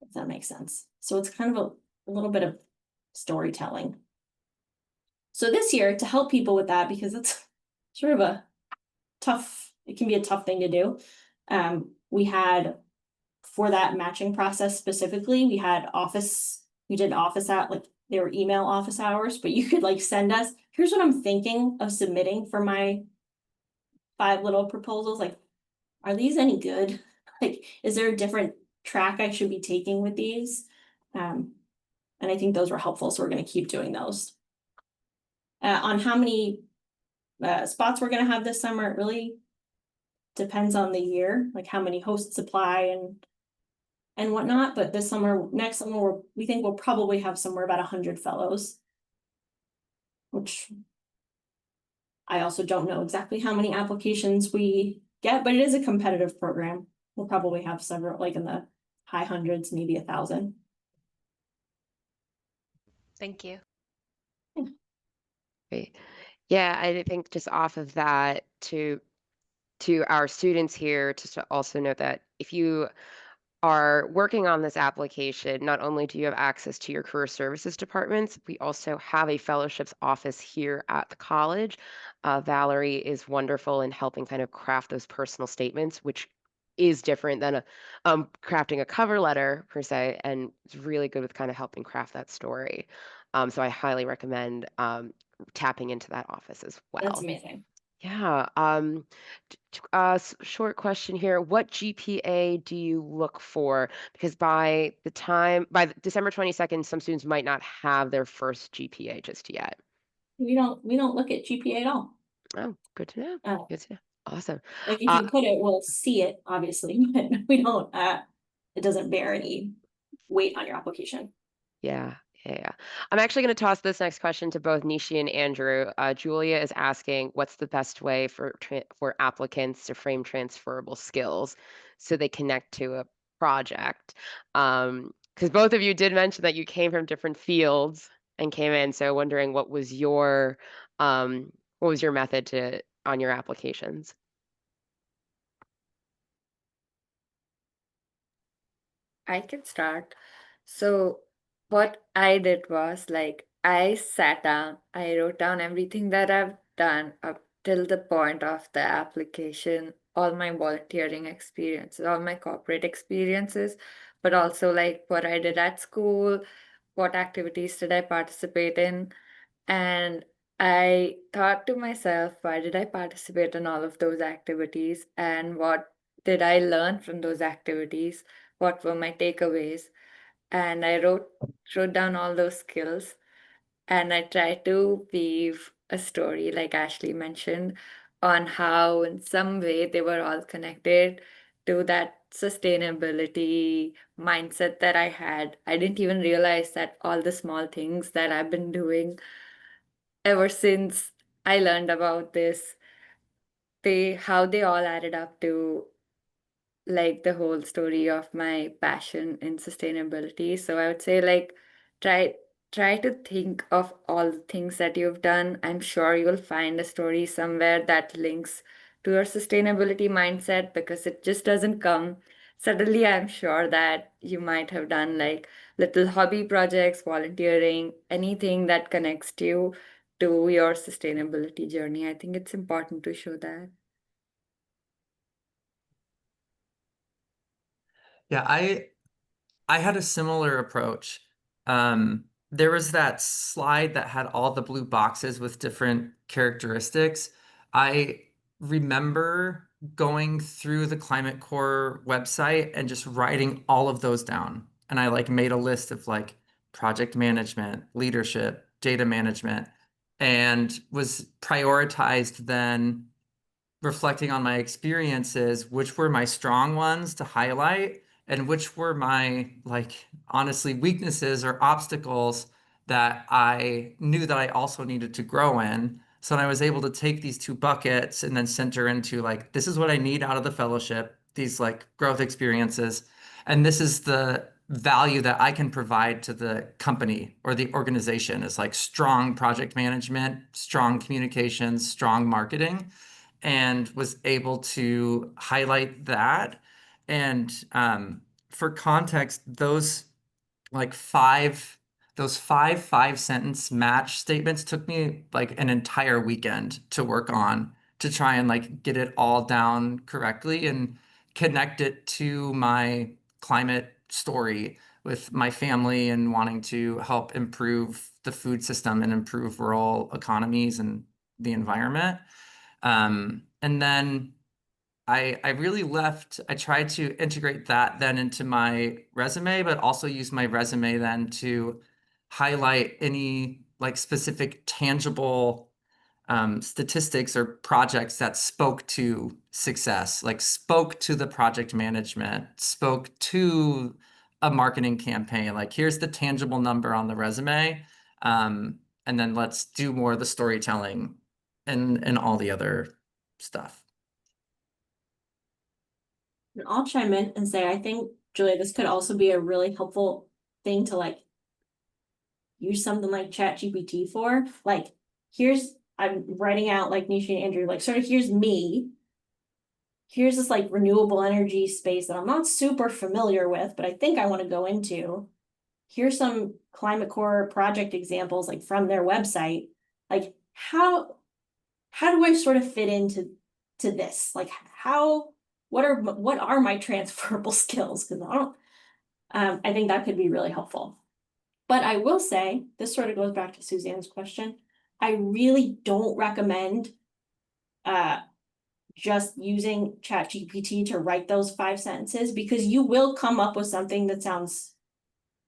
if that makes sense. So it's kind of a little bit of storytelling. So this year, to help people with that, because it's sort of it can be a tough thing to do. We had, for that matching process specifically, we did office out, like they were email office hours, but you could like send us, here's what I'm thinking of submitting for my 5 little proposals. Like, are these any good? Like, is there a different track I should be taking with these? And I think those were helpful, so we're going to keep doing those. On how many spots we're going to have this summer, it really depends on the year, like how many hosts apply and whatnot. But next summer, we think we'll probably have somewhere about 100 fellows, which I also don't know exactly how many applications we get, but it is a competitive program. We'll probably have several, like in the high hundreds, maybe 1,000. Thank you. Great. Yeah, I think just off of that, to our students here, just to also note that if you are working on this application, not only do you have access to your career services departments, we also have a fellowships office here at the college. Valerie is wonderful in helping kind of craft those personal statements, which is different than crafting a cover letter per se, and it's really good with kind of helping craft that story. So I highly recommend tapping into that office as well. That's amazing. Yeah. Short question here. What GPA do you look for? Because by December 22nd, some students might not have their first GPA just yet. We don't look at GPA at all. Oh, good to know. Oh. Good to know. Awesome. Like if you put it, we'll see it, obviously, but we don't, it doesn't bear any weight on your application. Yeah. I'm actually going to toss this next question to both Nishi and Andrew. Julia is asking, what's the best way for applicants to frame transferable skills so they connect to a project? Because both of you did mention that you came from different fields and came in, so wondering what was your method on your applications? I can start. So what I did was like I sat down, I wrote down everything that I've done up till the point of the application, all my volunteering experiences, all my corporate experiences, but also like what I did at school, what activities did I participate in. And I thought to myself, why did I participate in all of those activities? And what did I learn from those activities? What were my takeaways? And I wrote down all those skills, and I tried to weave a story, like Ashley mentioned, on how in some way they were all connected to that sustainability mindset that I had. I didn't even realize that all the small things that I've been doing ever since I learned about this, how they all added up to like the whole story of my passion in sustainability. So I would say like try try to think of all the things that you've done. I'm sure you'll find a story somewhere that links to your sustainability mindset, because it just doesn't come suddenly. I'm sure that you might have done like little hobby projects, volunteering, anything that connects you to your sustainability journey. I think it's important to show that. Yeah, I had a similar approach. There was that slide that had all the blue boxes with different characteristics. I remember going through the Climate Corps website and just writing all of those down. And I like made a list of like project management, leadership, data management, and was prioritized then reflecting on my experiences, which were my strong ones to highlight and which were my, like, honestly, weaknesses or obstacles that I knew that I also needed to grow in. So I was able to take these two buckets and then center into like, this is what I need out of the fellowship, these like growth experiences. And this is the value that I can provide to the company or the organization is like strong project management, strong communications, strong marketing, and was able to highlight that. And for context, like those five sentence match statements took me like an entire weekend to work on to try and like get it all down correctly and connect it to my climate story with my family and wanting to help improve the food system and improve rural economies and the environment. And then I really I tried to integrate that then into my resume, but also use my resume then to highlight any like specific tangible statistics or projects that spoke to success, like spoke to the project management, spoke to a marketing campaign. Like here's the tangible number on the resume. And then let's do more of the storytelling and all the other stuff. And I'll chime in and say, I think, Julia, this could also be a really helpful thing to like use something like ChatGPT for. Like, I'm writing out like Nishi and Andrew, like sort of here's me. Here's this like renewable energy space that I'm not super familiar with, but I think I want to go into. Here's some Climate Corps project examples like from their website. Like how do I sort of fit into this? Like what are my transferable skills? Because I think that could be really helpful. But I will say, this sort of goes back to Suzanne's question. I really don't recommend just using ChatGPT to write those 5 sentences because you will come up with something that sounds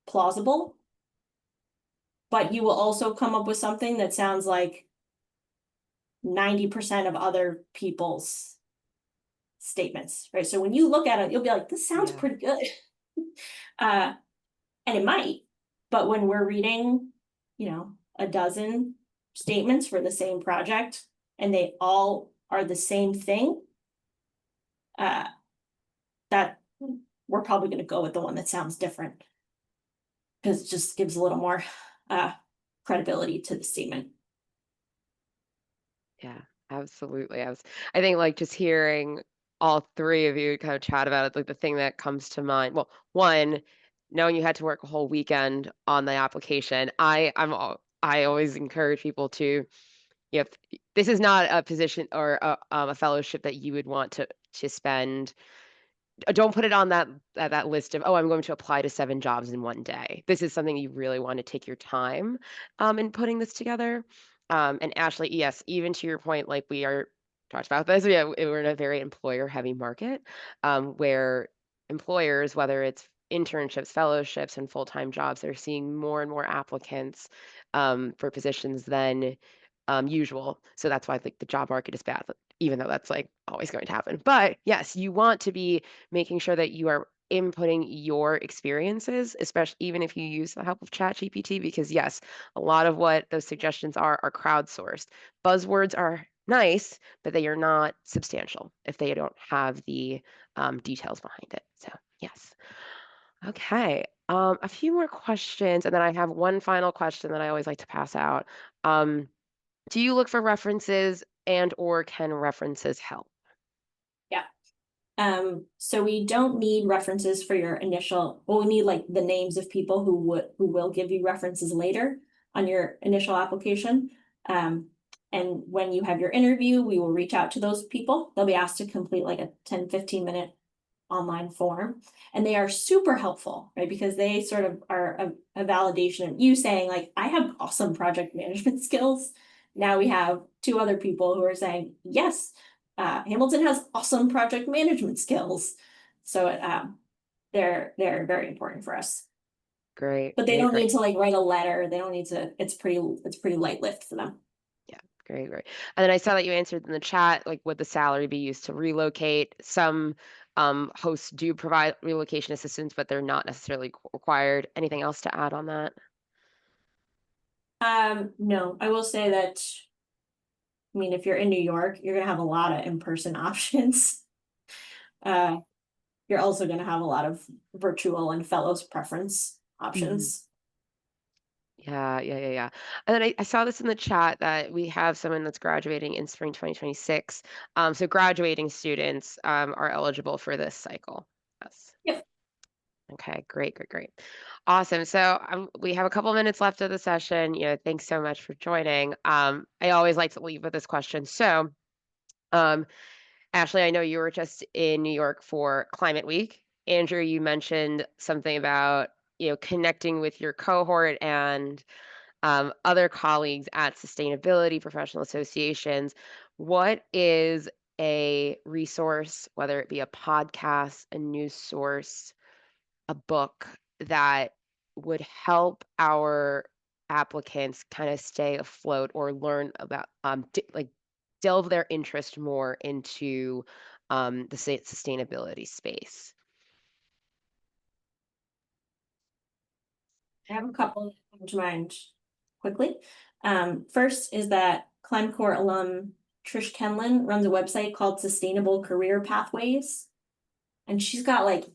plausible, but you will also come up with something that sounds like 90% of other people's statements, right? So when you look at it, you'll be like, this sounds pretty good. And it might, but when we're reading, a dozen statements for the same project and they all are the same thing, that we're probably going to go with the one that sounds different because it just gives a little more credibility to the statement. Yeah, absolutely. I think like just hearing all three of you kind of chat about it, like the thing that comes to mind. Well, one, knowing you had to work a whole weekend on the application. I always encourage people to, this is not a position or a fellowship that you would want to spend. Don't put it on that list of, oh, I'm going to apply to 7 jobs in one day. This is something you really want to take your time in putting this together. And Ashley, yes, even to your point, like we are talked about this, yeah, we're in a very employer-heavy market where employers, whether it's internships, fellowships, and full-time jobs, they're seeing more and more applicants for positions than usual. So that's why like the job market is bad, even though that's like always going to happen. But yes, you want to be making sure that you are inputting your experiences, especially even if you use the help of ChatGPT, because yes, a lot of what those suggestions are crowdsourced. Buzzwords are nice, but they are not substantial if they don't have the details behind it. So yes. Okay. A few more questions, and then I have one final question that I always like to pass out. Do you look for references and or can references help? Yeah. So we don't need references for your initial, well, we need like the names of people who will give you references later on your initial application. And when you have your interview, we will reach out to those people. They'll be asked to complete like a 10-15 minute online form, and they are super helpful, right? Because they sort of are a validation of you saying like, I have awesome project management skills. Now we have 2 other people who are saying, yes, Hamilton has awesome project management skills. So they're very important for us. Great. But they great, don't great. need to like write a letter. They don't need to, it's pretty light lift for them. Yeah, great. And then I saw that you answered in the chat, like would the salary be used to relocate? Some hosts do provide relocation assistance, but they're not necessarily required. Anything else to add on that? No, I will say that, I mean, if you're in New York, you're gonna have a lot of in-person options. You're also gonna have a lot of virtual and fellows preference options. Yeah. And then I saw this in the chat that we have someone that's graduating in spring 2026. So graduating students are eligible for this cycle. Yes. Yep. Okay, great. Awesome. So we have a couple minutes left of the session. Thanks so much for joining. I always like to leave with this question. So, um, Ashley, I know you were just in New York for Climate Week. Andrew, you mentioned something about, connecting with your cohort and other colleagues at sustainability professional associations. What is a resource, whether it be a podcast, a news source, a book that would help our applicants kind of stay afloat or learn about, like delve their interest more into the sustainability space? I have a couple that come to mind quickly. First is that Climate Corps alum Trish Kenlin runs a website called Sustainable Career Pathways. And she's got like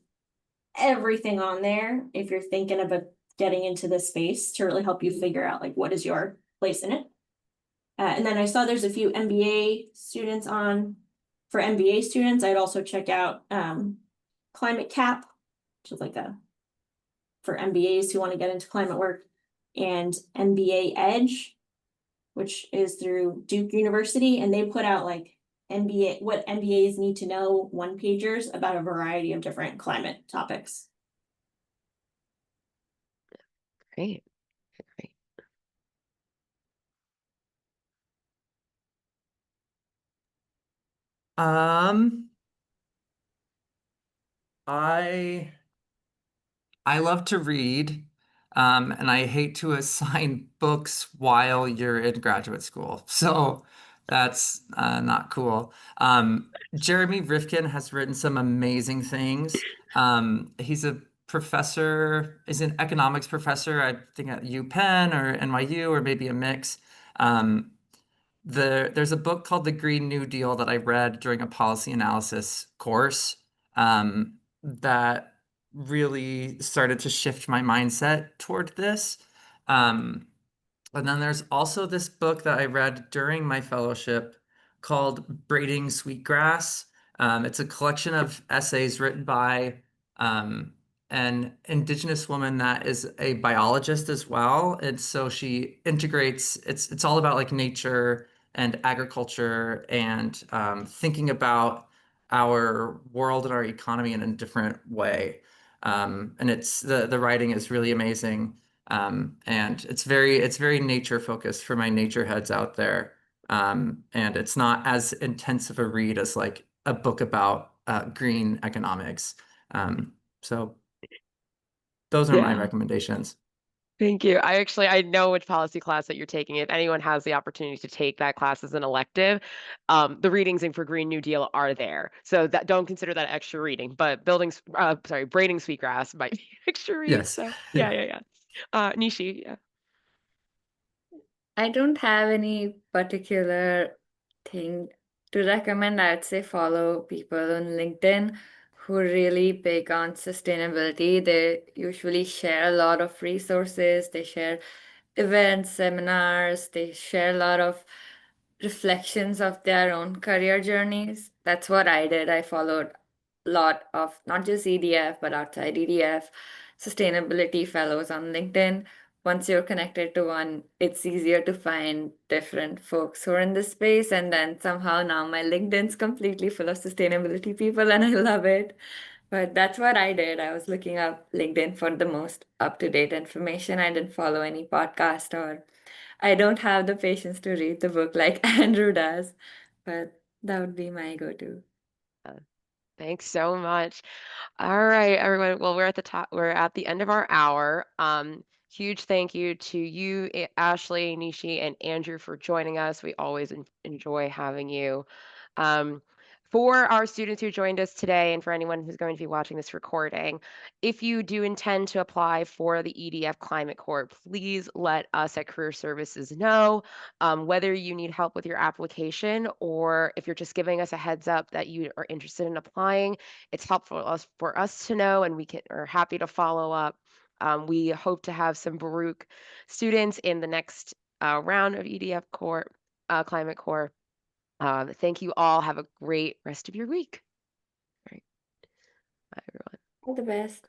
everything on there if you're thinking about getting into this space to really help you figure out like what is your place in it. And then I saw there's a few MBA students on. For MBA students, I'd also check out Climate Cap, which is like for MBAs who want to get into climate work, and MBA Edge, which is through Duke University, and they put out like what MBAs need to know one-pagers about a variety of different climate topics. Great. I love to read, and I hate to assign books while you're in graduate school. So that's not cool. Jeremy Rifkin has written some amazing things. He's a professor, is an economics professor, I think at UPenn or NYU or maybe a mix. There's a book called The Green New Deal that I read during a policy analysis course that really started to shift my mindset toward this. And then there's also this book that I read during my fellowship called Braiding Sweetgrass. It's a collection of essays written by an Indigenous woman that is a biologist as well. And so she integrates, it's all about like nature and agriculture and thinking about our world and our economy in a different way. And it's the writing is really amazing. And it's very nature focused for my nature heads out there. And it's not as intense of a read as like a book about green economics. So those are my Yeah. recommendations. Thank you. I know which policy class that you're taking. If anyone has the opportunity to take that class as an elective, the readings in for Green New Deal are there. So that don't consider that extra reading, but braiding sweetgrass might be extra reading. Yes. So yeah. Nishi, yeah. I don't have any particular thing to recommend. I'd say follow people on LinkedIn who really big on sustainability. They usually share a lot of resources, they share events, seminars, they share a lot of reflections of their own career journeys. That's what I did. I followed a lot of not just EDF, but outside EDF sustainability fellows on LinkedIn. Once you're connected to one, it's easier to find different folks who are in this space. And then somehow now my LinkedIn's completely full of sustainability people, and I love it. But that's what I did. I was looking up LinkedIn for the most up-to-date information. I didn't follow any podcast, or I don't have the patience to read the book like Andrew does, but that would be my go-to. Thanks so much. All right, everyone. Well, we're at the end of our hour. Huge thank you to you, Ashley, Nishi, and Andrew for joining us. We always enjoy having you. Um, For our students who joined us today and for anyone who's going to be watching this recording, if you do intend to apply for the EDF Climate Corps, please let us at Career Services know whether you need help with your application or if you're just giving us a heads up that you are interested in applying. It's helpful for us to know, and are happy to follow up. We hope to have some Baruch students in the next round of EDF Corps, Climate Corps. Thank you all. Have a great rest of your week. All right. Bye, everyone. All the best.